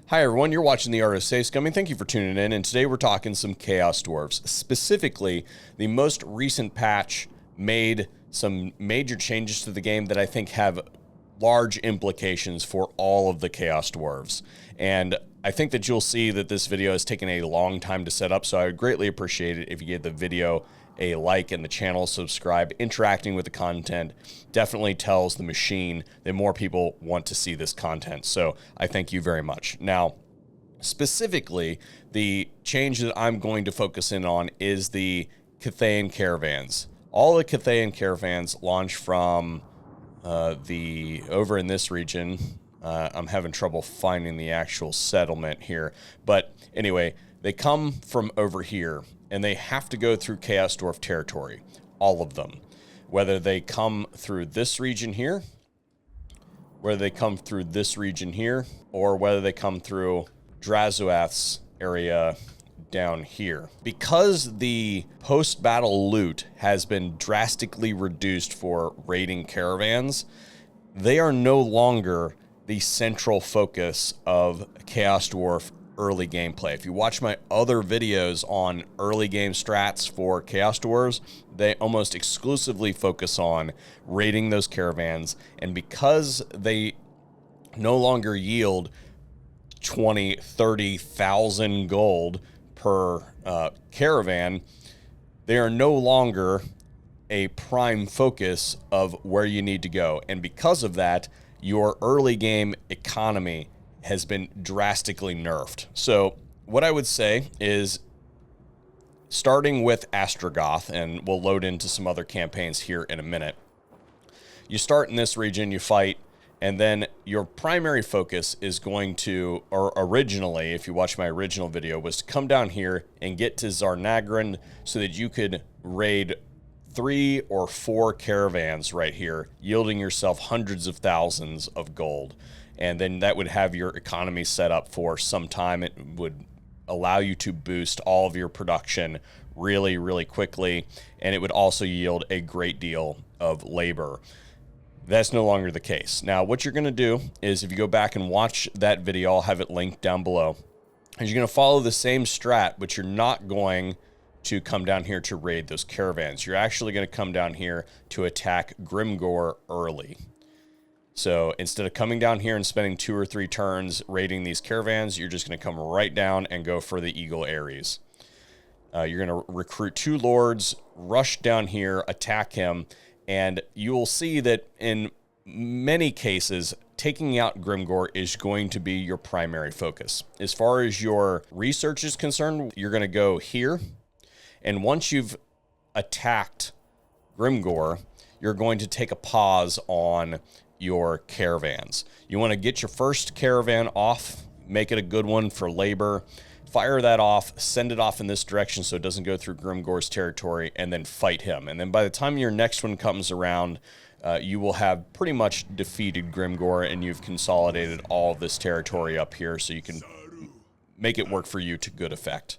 Hi everyone, you're watching the Art of Safe Scumming. Thank you for tuning in, and today we're talking some Chaos Dwarfs. Specifically, the most recent patch made some major changes to the game that I think have large implications for all of the Chaos Dwarfs. And I think that you'll see that this video has taken a long time to set up, so I would greatly appreciate it if you gave the video a like and the channel subscribe. Interacting with the content definitely tells the machine that more people want to see this content. So I thank you very much. Now, specifically, the change that I'm going to focus in on is the Cathay Caravans. All the Cathay Caravans launch from over in this region. I'm having trouble finding the actual settlement here. But anyway, they come from over here, and they have to go through Chaos Dwarf territory, all of them. Whether they come through this region here, whether they come through this region here, or whether they come through Drazhoath's area down here. Because the post-battle loot has been drastically reduced for raiding caravans, they are no longer the central focus of Chaos Dwarf early gameplay. If you watch my other videos on early game strats for Chaos Dwarfs, they almost exclusively focus on raiding those caravans, and because they no longer yield 20, 30,000 gold per caravan, they are no longer a prime focus of where you need to go. And because of that, your early game economy has been drastically nerfed. So what I would say is, starting with Astragoth, and we'll load into some other campaigns here in a minute, you start in this region, you fight, and then your primary focus is going to, or originally, if you watch my original video, was to come down here and get to Zarnagran so that you could raid 3 or 4 caravans right here, yielding yourself hundreds of thousands of gold. And then that would have your economy set up for some time. It would allow you to boost all of your production really, really quickly. And it would also yield a great deal of labor. That's no longer the case. Now, what you're going to do is, if you go back and watch that video, I'll have it linked down below, is you're going to follow the same strat, but you're not going to come down here to raid those caravans. You're actually going to come down here to attack Grimgor early. So instead of coming down here and spending 2 or 3 turns raiding these caravans, you're just going to come right down and go for the Eagle Ares. You're going to recruit 2 lords, rush down here, attack him, and you will see that in many cases, taking out Grimgor is going to be your primary focus. As far as your research is concerned, you're going to go here, and once you've attacked Grimgor, you're going to take a pause on your caravans. You want to get your first caravan off, make it a good one for labor, fire that off, send it off in this direction so it doesn't go through Grimgor's territory, and then fight him. And then by the time your next one comes around, you will have pretty much defeated Grimgor, and you've consolidated all of this territory up here so you can make it work for you to good effect.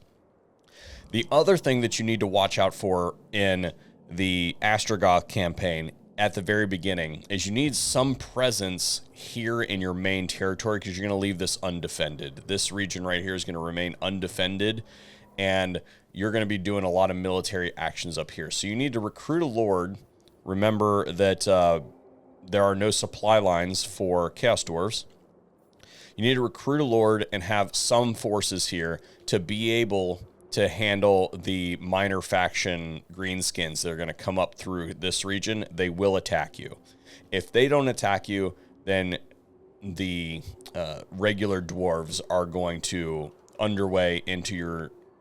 The other thing that you need to watch out for in the Astragoth campaign at the very beginning is you need some presence here in your main territory, because you're going to leave this undefended. This region right here is going to remain undefended, and you're going to be doing a lot of military actions up here. So you need to recruit a lord. Remember that there are no supply lines for Chaos Dwarfs. You need to recruit a lord and have some forces here to be able to handle the minor faction greenskins that are going to come up through this region. They will attack you. If they don't attack you, then the regular dwarves are going to underway into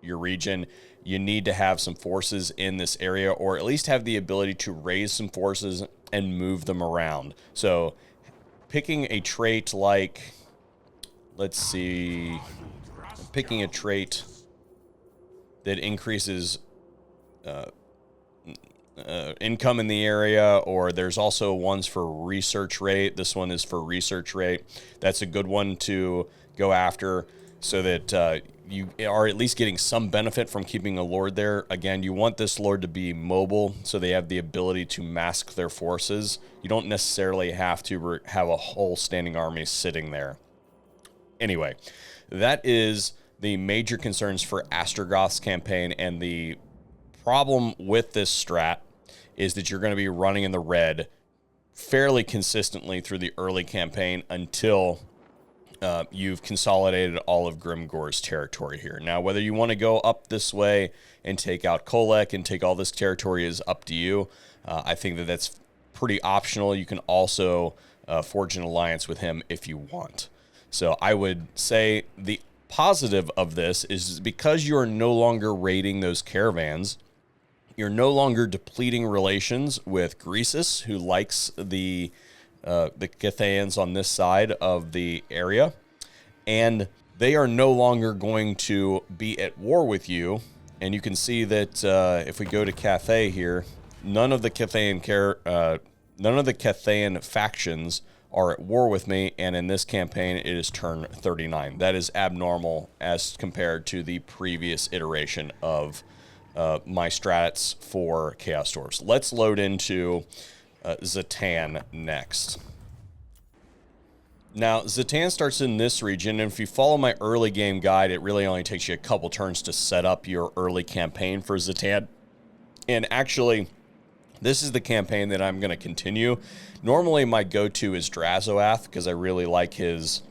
your region. You need to have some forces in this area, or at least have the ability to raise some forces and move them around. So picking a trait like, let's see, picking a trait that increases income in the area, or there's also ones for research rate. This one is for research rate. That's a good one to go after so that you are at least getting some benefit from keeping a lord there. Again, you want this lord to be mobile so they have the ability to mask their forces. You don't necessarily have to have a whole standing army sitting there. Anyway, that is the major concerns for Astragoth's campaign, and the problem with this strat is that you're going to be running in the red fairly consistently through the early campaign until you've consolidated all of Grimgor's territory here. Now, whether you want to go up this way and take out Kolek and take all this territory is up to you. I think that that's pretty optional. You can also forge an alliance with him if you want. So I would say the positive of this is because you are no longer raiding those caravans, you're no longer depleting relations with Greasus, who likes the Cathayans on this side of the area, and they are no longer going to be at war with you. And you can see that if we go to Cathay here, none of the Cathayan factions are at war with me, and in this campaign it is turn 39. That is abnormal as compared to the previous iteration of my strats for Chaos Dwarfs. Let's load into Zhatan next. Now, Zhatan starts in this region, and if you follow my early game guide, it really only takes you a couple turns to set up your early campaign for Zhatan. And actually, this is the campaign that I'm going to continue. Normally, my go-to is Drazhoath because I really like his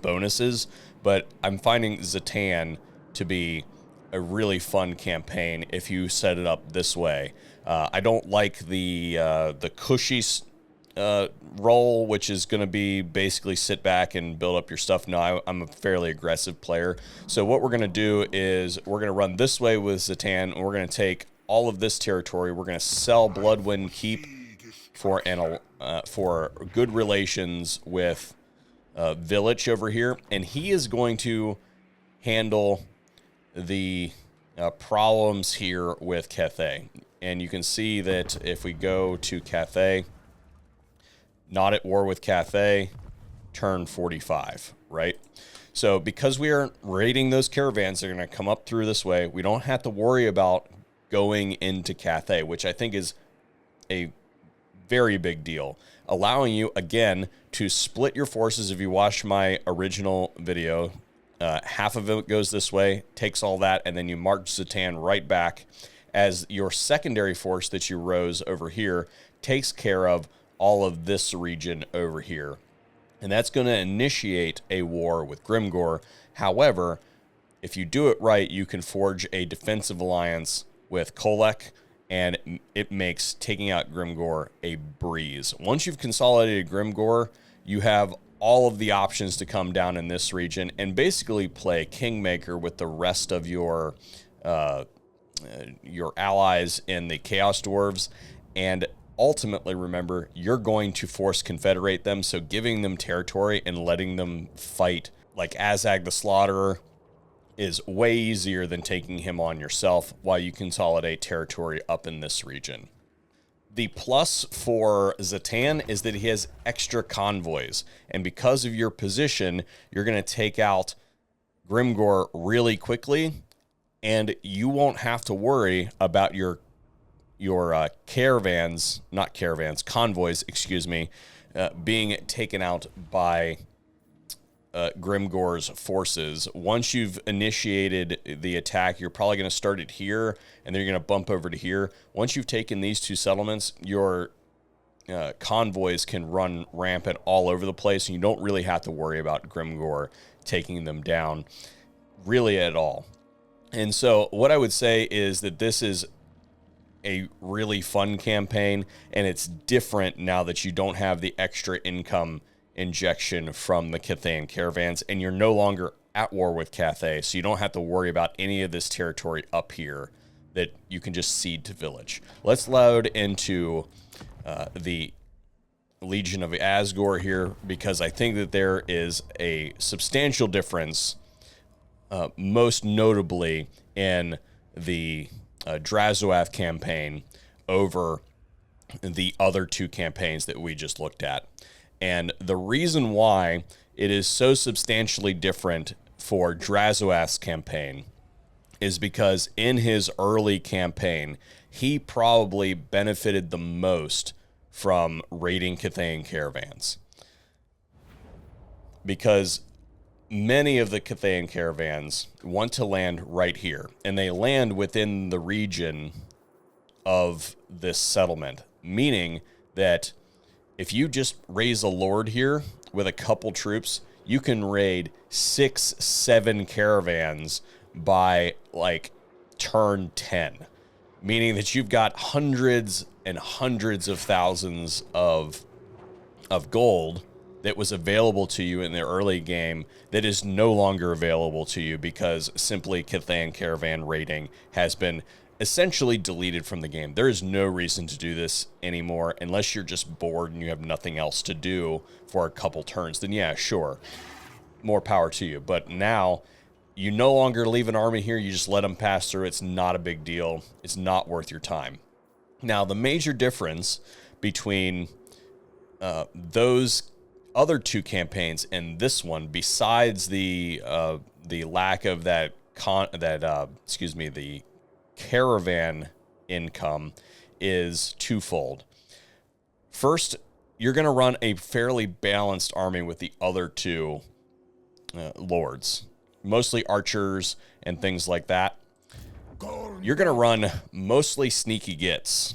bonuses, but I'm finding Zhatan to be a really fun campaign if you set it up this way. I don't like the cushy role, which is going to be basically sit back and build up your stuff. No, I'm a fairly aggressive player. So what we're going to do is we're going to run this way with Zhatan, and we're going to take all of this territory. We're going to sell Bloodwind Keep for good relations with Village over here, and he is going to handle the problems here with Cathay. And you can see that if we go to Cathay, not at war with Cathay, turn 45, right? So because we are raiding those caravans, they're going to come up through this way. We don't have to worry about going into Cathay, which I think is a very big deal, allowing you, again, to split your forces. If you watch my original video, half of it goes this way, takes all that, and then you march Zhatan right back as your secondary force that you rose over here takes care of all of this region over here. And that's going to initiate a war with Grimgor. However, if you do it right, you can forge a defensive alliance with Kolek, and it makes taking out Grimgor a breeze. Once you've consolidated Grimgor, you have all of the options to come down in this region and basically play Kingmaker with the rest of your allies in the Chaos Dwarves. And ultimately, remember, you're going to force confederate them, so giving them territory and letting them fight like Azag the Slaughterer is way easier than taking him on yourself while you consolidate territory up in this region. The plus for Zhatan is that he has extra convoys, and because of your position, you're going to take out Grimgor really quickly, and you won't have to worry about your convoys, being taken out by Grimgor's forces. Once you've initiated the attack, you're probably going to start it here, and then you're going to bump over to here. Once you've taken these two settlements, your convoys can run rampant all over the place, and you don't really have to worry about Grimgor taking them down really at all. And so what I would say is that this is a really fun campaign, and it's different now that you don't have the extra income injection from the Cathay Caravans, and you're no longer at war with Cathay, so you don't have to worry about any of this territory up here that you can just cede to Village. Let's load into the Legion of Asgore here, because I think that there is a substantial difference, most notably in the Drazhoath campaign over the other two campaigns that we just looked at. And the reason why it is so substantially different for Drazhoath's campaign is because in his early campaign, he probably benefited the most from raiding Cathay Caravans. Because many of the Cathay Caravans want to land right here, and they land within the region of this settlement, meaning that if you just raise a lord here with a couple troops, you can raid 6, 7 caravans by like turn 10, meaning that you've got hundreds and hundreds of thousands of gold that was available to you in the early game that is no longer available to you because simply Cathay Caravan raiding has been essentially deleted from the game. There is no reason to do this anymore unless you're just bored and you have nothing else to do for a couple turns. Then yeah, sure, more power to you. But now you no longer leave an army here. You just let them pass through. It's not a big deal. It's not worth your time. Now, the major difference between those other 2 campaigns and this one, besides the lack of the caravan income, is twofold. First, you're going to run a fairly balanced army with the other 2 lords, mostly archers and things like that. You're going to run mostly sneaky gits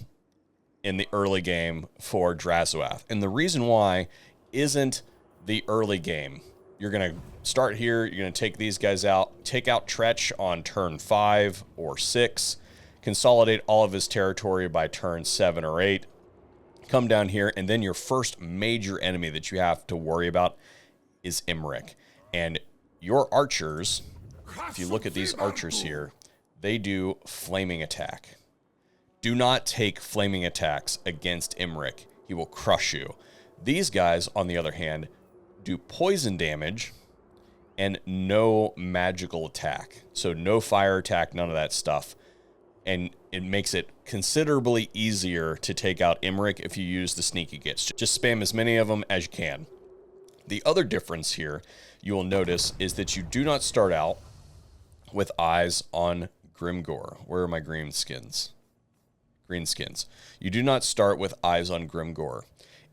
in the early game for Drazhoath. And the reason why isn't the early game. You're going to start here. You're going to take these guys out, take out Tretch on turn 5 or 6, consolidate all of his territory by turn 7 or 8, come down here, and then your first major enemy that you have to worry about is Imric. And your archers, if you look at these archers here, they do flaming attack. Do not take flaming attacks against Imric. He will crush you. These guys, on the other hand, do poison damage and no magical attack. So no fire attack, none of that stuff. And it makes it considerably easier to take out Imric if you use the sneaky gits. Just spam as many of them as you can. The other difference here you will notice is that you do not start out with eyes on Grimgor. Where are my green skins? Green skins. You do not start with eyes on Grimgor.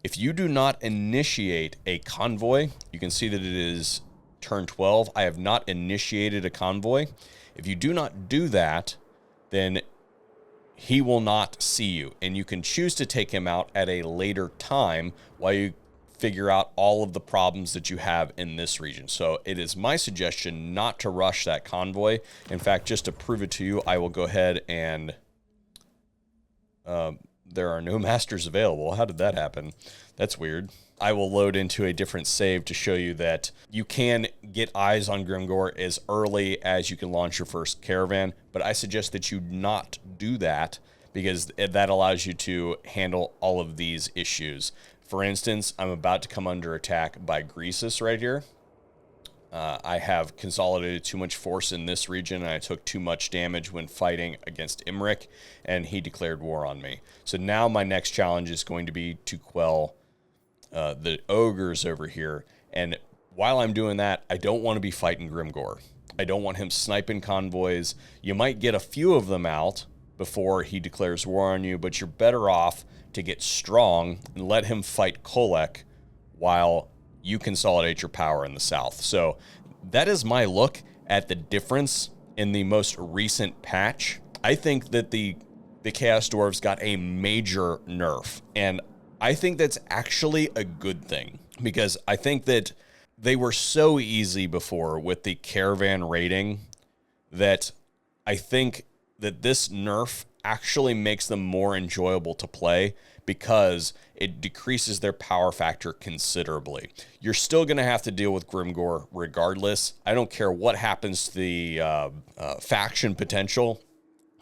If you do not initiate a convoy, you can see that it is turn 12. I have not initiated a convoy. If you do not do that, then he will not see you, and you can choose to take him out at a later time while you figure out all of the problems that you have in this region. So it is my suggestion not to rush that convoy. In fact, just to prove it to you, I will go ahead and there are no masters available. How did that happen? That's weird. I will load into a different save to show you that you can get eyes on Grimgor as early as you can launch your first caravan, but I suggest that you not do that because that allows you to handle all of these issues. For instance, I'm about to come under attack by Greasus right here. I have consolidated too much force in this region, and I took too much damage when fighting against Imric, and he declared war on me. So now my next challenge is going to be to quell the ogres over here. And while I'm doing that, I don't want to be fighting Grimgor. I don't want him sniping convoys. You might get a few of them out before he declares war on you, but you're better off to get strong and let him fight Kolek while you consolidate your power in the south. So that is my look at the difference in the most recent patch. I think that the Chaos Dwarfs got a major nerf, and I think that's actually a good thing because I think that they were so easy before with the caravan raiding that I think that this nerf actually makes them more enjoyable to play because it decreases their power factor considerably. You're still going to have to deal with Grimgor regardless. I don't care what happens to the faction potential.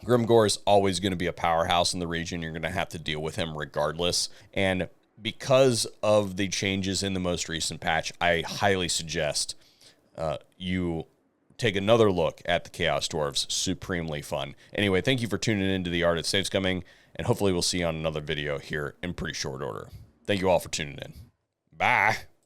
Grimgor is always going to be a powerhouse in the region. You're going to have to deal with him regardless. And because of the changes in the most recent patch, I highly suggest you take another look at the Chaos Dwarfs. Supremely fun. Anyway, thank you for tuning in to the Art of Safe Scumming, and hopefully we'll see you on another video here in pretty short order. Thank you all for tuning in. Bye.